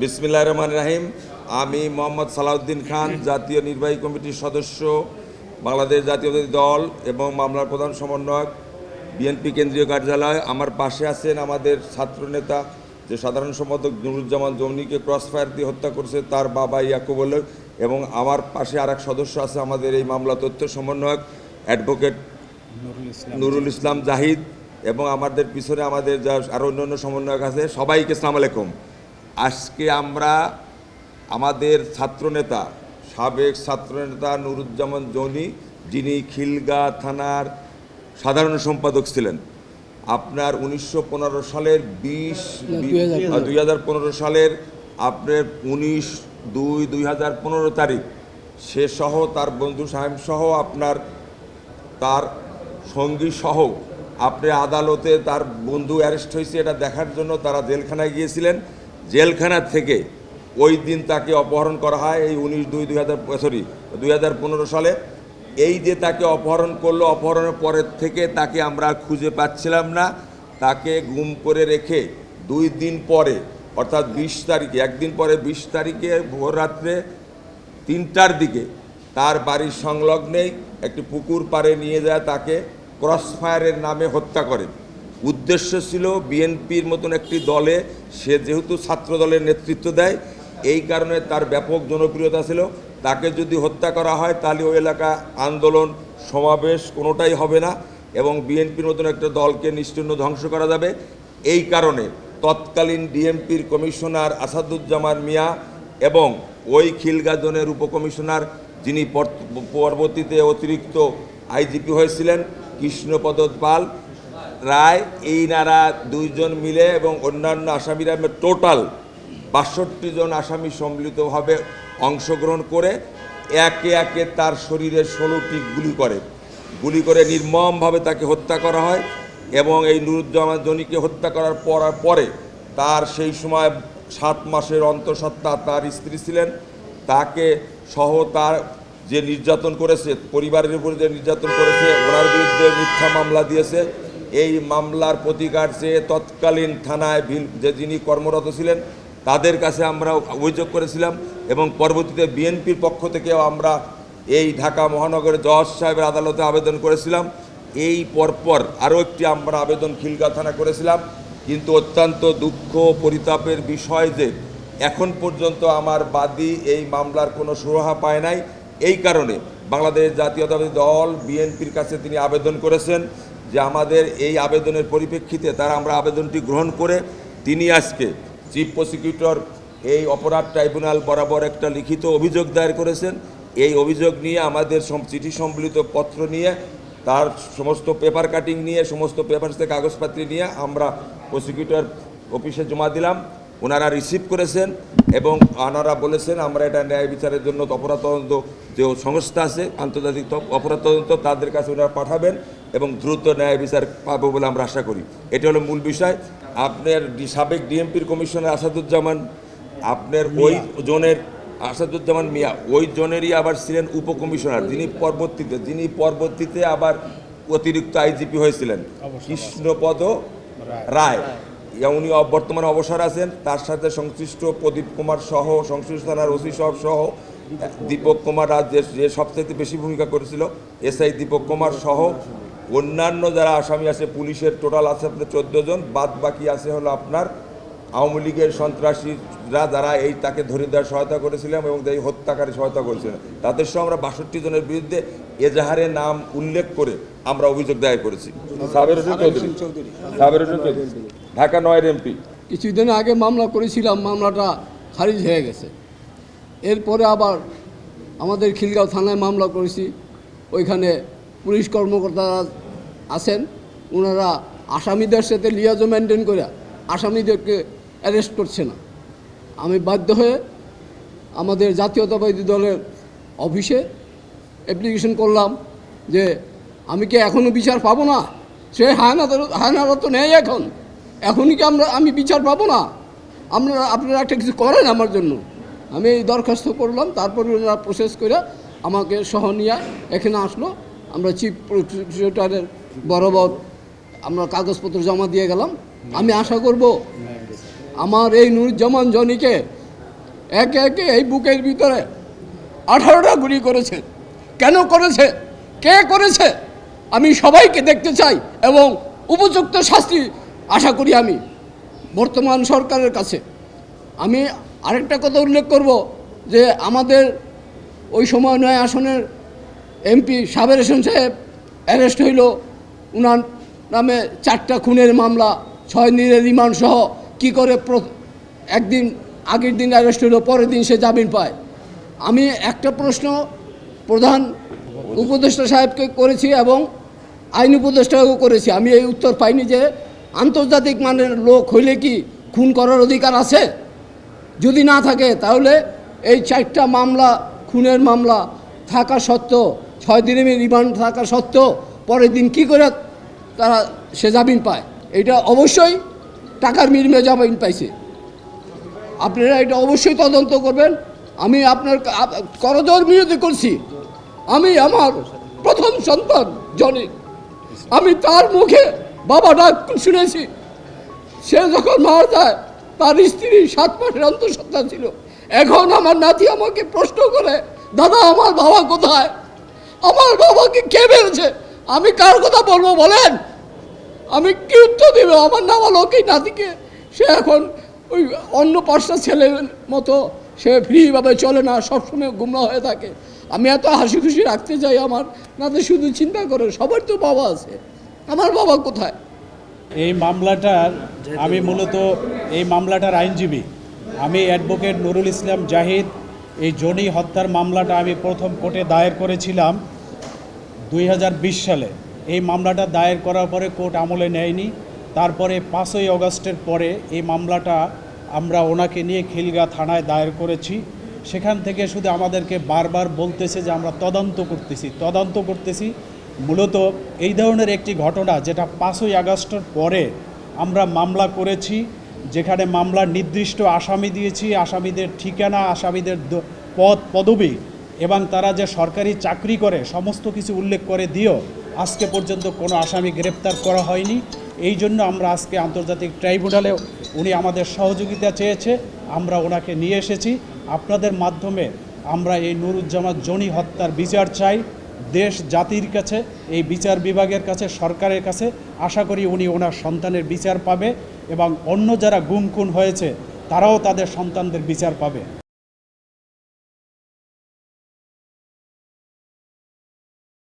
বিসমিল্লাহির রহমানির রহিম। আমি মোহাম্মদ সালাউদ্দিন খান, জাতীয় নির্বাহী কমিটির সদস্য, বাংলাদেশ জাতীয়তাবাদী দল এবং মামলার প্রধান সমন্বয়ক, বিএনপি কেন্দ্রীয় কার্যালয়। আমার পাশে আছেন আমাদের ছাত্রনেতা, যে সাধারণ সম্পাদক নুরুজ্জামান জমনিকে ক্রসফায়ার দিয়ে হত্যা করেছে, তার বাবা ইয়াকুবুল, এবং আমার পাশে আরেক সদস্য আছে আমাদের এই মামলা তথ্য সমন্বয়ক অ্যাডভোকেট নুরুল ইসলাম জাহিদ, এবং আমাদের পিছনে আমাদের যা আরও অন্যান্য সমন্বয়ক আছে। সবাইকে আসসালামু আলাইকুম। আজকে আমরা আমাদের ছাত্রনেতা, সাবেক ছাত্রনেতা নুরুজ্জামান জনি, যিনি খিলগাঁও থানার সাধারণ সম্পাদক ছিলেন, আপনার 1915 সালের 2015 সালের আপনার 19/2/2015 তারিখ সে সহ তার বন্ধু সাহেব সহ আপনার তার সঙ্গী সহ আপনি আদালতে তার বন্ধু অ্যারেস্ট হয়েছে এটা দেখার জন্য তারা জেলখানায় গিয়েছিলেন। জেলখানা থেকে ওই দিন তাকে অপহরণ করা হয় এই 2015 সালে। এই যে তাকে অপহরণ করলো, অপহরণের পরের থেকে তাকে আমরা খুঁজে পাচ্ছিলাম না। তাকে গুম করে রেখে 2 দিন পরে, অর্থাৎ 20 তারিখে, একদিন পরে 20 তারিখে ভোর রাত্রে 3টার দিকে তার বাড়ির সংলগ্নেই একটি পুকুর পাড়ে নিয়ে যায় তাকে ক্রসফায়ারের নামে হত্যা করে। উদ্দেশ্য ছিল বিএনপির মতন একটি দলে সে যেহেতু ছাত্র দলের নেতৃত্ব দেয়, এই কারণে তার ব্যাপক জনপ্রিয়তা ছিল। তাকে যদি হত্যা করা হয় তাহলে ওই এলাকা আন্দোলন সমাবেশ কোনোটাই হবে না এবং বিএনপির মতন একটা দলকে নিশ্চিহ্ন ধ্বংস করা যাবে। এই কারণে তৎকালীন ডিএমপির কমিশনার আসাদুজ্জামান মিয়া এবং ওই খিলগাঁও জোনের উপকমিশনার, যিনি পরবর্তীতে অতিরিক্ত আইজিপি হয়েছিলেন, কৃষ্ণপদ পাল রায়, এই নারা 2 জন মিলে এবং অন্যান্য আসামিরা টোটাল 62 জন আসামি সম্মিলিতভাবে অংশগ্রহণ করে একে একে তার শরীরে 16টি গুলি করে নির্মমভাবে তাকে হত্যা করা হয়। এবং এই নুরুজ্জামান জনিকে হত্যা করার পরে তার সেই সময় 7 মাসের অন্তঃসত্ত্বা তার স্ত্রী ছিলেন, তাকে সহ তার যে নির্যাতন করেছে, পরিবারের উপরে যে নির্যাতন করেছে, ওনার বিরুদ্ধে মিথ্যা মামলা দিয়েছে। এই মামলার প্রতিকার চেয়ে তৎকালীন থানায় যিনি কর্মরত ছিলেন তাদের কাছে আমরা অভিযোগ করেছিলাম এবং পরবর্তীতে বিএনপির পক্ষ থেকেও আমরা এই ঢাকা মহানগরের জজ সাহেবের আদালতে আবেদন করেছিলাম। এই পরপর আরও একটি আমরা আবেদন খিলগাঁও থানা করেছিলাম। কিন্তু অত্যন্ত দুঃখ পরিতাপের বিষয় যে এখন পর্যন্ত আমার বাদী এই মামলার কোনো সুরাহা পায় নাই। এই কারণে বাংলাদেশ জাতীয়তাবাদী দল বিএনপির কাছে তিনি আবেদন করেছেন যে আমাদের এই আবেদনের পরিপ্রেক্ষিতে তারা আমরা আবেদনটি গ্রহণ করে তিনি আজকে চিফ প্রসিকিউটর এই অপরাধ ট্রাইব্যুনাল বরাবর একটা লিখিত অভিযোগ দায়ের করেছেন। এই অভিযোগ নিয়ে আমাদের চিঠি সম্বলিত পত্র নিয়ে, তার সমস্ত পেপার কাটিং নিয়ে, সমস্ত পেপারসে কাগজপত্র নিয়ে আমরা প্রসিকিউটর অফিসে জমা দিলাম। ওনারা রিসিভ করেছেন এবং ওনারা বলেছেন আমরা এটা ন্যায় বিচারের জন্য অপরাধ তদন্ত যে সংস্থা আছে আন্তর্জাতিক অপরাধ তদন্ত, তাদের কাছে ওনারা পাঠাবেন এবং দ্রুত ন্যায় বিচার পাবো বলে আমরা আশা করি। এটা হলো মূল বিষয়। আপনার সাবেক ডিএমপির কমিশনার আসাদুজ্জামান, আপনার ওই জোনের আসাদুজ্জামান মিয়া ওই জোনেরই আবার ছিলেন উপকমিশনার, যিনি পরবর্তীতে আবার অতিরিক্ত আইজিপি হয়েছিলেন, কৃষ্ণপদ রায়। উনি বর্তমানে অবসর আছেন। তার সাথে সংশ্লিষ্ট প্রদীপ কুমার সহ, সংশ্লিষ্ট থানার ওসি সাহেব সহ, দীপক কুমার রাজ যে সবচেয়ে বেশি ভূমিকা করেছিল, এসআই দীপক কুমার সহ অন্যান্য যারা আসামি আছে পুলিশের টোটাল আছে আপনার 14 জন। বাদ বাকি আছে হলো আপনার আওয়ামী লীগের সন্ত্রাসীরা, যারা এই তাকে ধরে দেওয়ার সহায়তা করেছিলেন এবং এই হত্যাকারী সহায়তা করেছিলেন। তাদের সহ আমরা 62 জনের বিরুদ্ধে এজাহারে নাম উল্লেখ করে আমরা অভিযোগ দায়ের করেছি। সাবের হোসেন চৌধুরী, ঢাকা 9 এমপি। কিছুদিন আগে মামলা করেছিলাম, মামলাটা খারিজ হয়ে গেছে। এরপরে আবার আমাদের খিলগাঁও থানায় মামলা করেছি। ওইখানে পুলিশ কর্মকর্তারা আছেন, ওনারা আসামিদের সাথে লিয়াজো মেনটেন করে আসামিদেরকে অ্যারেস্ট করছে না। আমি বাধ্য হয়ে আমাদের জাতীয়তাবাদী দলের অফিসে অ্যাপ্লিকেশন করলাম যে আমি কি এখনও বিচার পাবো না? সে হায়নারা তো নেই এখনই কি আমি বিচার পাবো না? আপনারা একটা কিছু করেন আমার জন্য। আমি এই দরখাস্ত করলাম। তারপরে ওনারা প্রসেস করে আমাকে সহ নিয়ে এখানে আসলো। আমরা চিফ প্রসিকিউটরের বরাবর আমরা কাগজপত্র জমা দিয়ে গেলাম। আমি আশা করব আমার এই নুরুজ্জামান জনিকে একে একে এই বুকের ভিতরে 18টা গুলি করেছে। কেন করেছে, কে করেছে, আমি সবাইকে দেখতে চাই এবং উপযুক্ত শাস্তি আশা করি আমি বর্তমান সরকারের কাছে। আমি আরেকটা কথা উল্লেখ করব যে আমাদের ওই সময় 9 আসনের এমপি সাবের হোসেন সাহেব অ্যারেস্ট হইল, উনার নামে 4টা খুনের মামলা, 6 দিনের রিমান্ড সহ। কী করে একদিন আগের দিন অ্যারেস্ট হইল, পরের দিন সে জামিন পায়। আমি একটা প্রশ্ন প্রধান উপদেষ্টা সাহেবকে করেছি এবং আইন উপদেষ্টাকেও করেছি, আমি এই উত্তর পাইনি যে আন্তর্জাতিক মানের লোক হইলে কি খুন করার অধিকার আছে? যদি না থাকে তাহলে এই 4টা মামলা, খুনের মামলা থাকা সত্ত্বেও, 6 দিনের রিমান্ড থাকা সত্ত্বেও পরের দিন কী করে সে জামিন পায়? এটা অবশ্যই টাকার বিনিময়ে জামিন পাইছে। আপনারা এটা অবশ্যই তদন্ত করবেন। আমি আপনার করজোর বিরোধী করছি। আমি আমার প্রথম সন্তান জনি, আমি তার মুখে বাবা ডাক শুনেছি। সে যখন মারা যায় তার স্ত্রী 7 মাসের অন্তঃসত্ত্বা ছিল। এখন আমার নাতি আমাকে প্রশ্ন করে, দাদা আমার বাবা কোথায়, আমার বাবাকে কে মেরেছে? আমি কার কথা বলবো বলেন? আমি কি উত্তর দেব আমার নাবালক এই নাতিকে? সে এখন ওই অন্য 5টা ছেলের মতো সে ফ্রিভাবে চলে না, সবসময় গুমরা হয়ে থাকে। আমি এত হাসি খুশি রাখতে চাই আমার নাতি, শুধু চিন্তা করে সবার তো বাবা আছে, আমার বাবা কোথায়? এই মামলাটার আমি মূলত এই মামলাটার আইনজীবী, আমি অ্যাডভোকেট নুরুল ইসলাম জাহিদ। এই জনি হত্যার মামলাটা আমি প্রথম কোর্টে দায়ের করেছিলাম 2020 সালে। এই মামলাটা দায়ের করার পরে কোর্ট আমলে নেয়নি। তারপরে 5ই অগস্টের পরে এই মামলাটা আমরা ওনাকে নিয়ে খিলগাঁও থানায় দায়ের করেছি। সেখান থেকে শুধু আমাদেরকে বারবার বলতেছে যে আমরা তদন্ত করতেছি। মূলত এই ধরনের একটি ঘটনা যেটা 5ই আগস্টের পরে আমরা মামলা করেছি, যেখানে মামলার নির্দিষ্ট আসামি দিয়েছি, আসামিদের ঠিকানা, আসামিদের পদ পদবি এবং তারা যে সরকারি চাকরি করে সমস্ত কিছু উল্লেখ করে দিয়েও আজকে পর্যন্ত কোনো আসামি গ্রেপ্তার করা হয়নি। এই জন্য আমরা আজকে আন্তর্জাতিক ট্রাইব্যুনালে উনি আমাদের সহযোগিতা চেয়েছে, আমরা ওনাকে নিয়ে এসেছি। আপনাদের মাধ্যমে আমরা এই নুরুজ্জামান জনি হত্যার বিচার চাই দেশ জাতির কাছে, এই বিচার বিভাগের কাছে, সরকারের কাছে। আশা করি উনি ওনার সন্তানের বিচার পাবে এবং অন্য যারা গুম খুন হয়েছে তারাও তাদের সন্তানদের বিচার পাবে।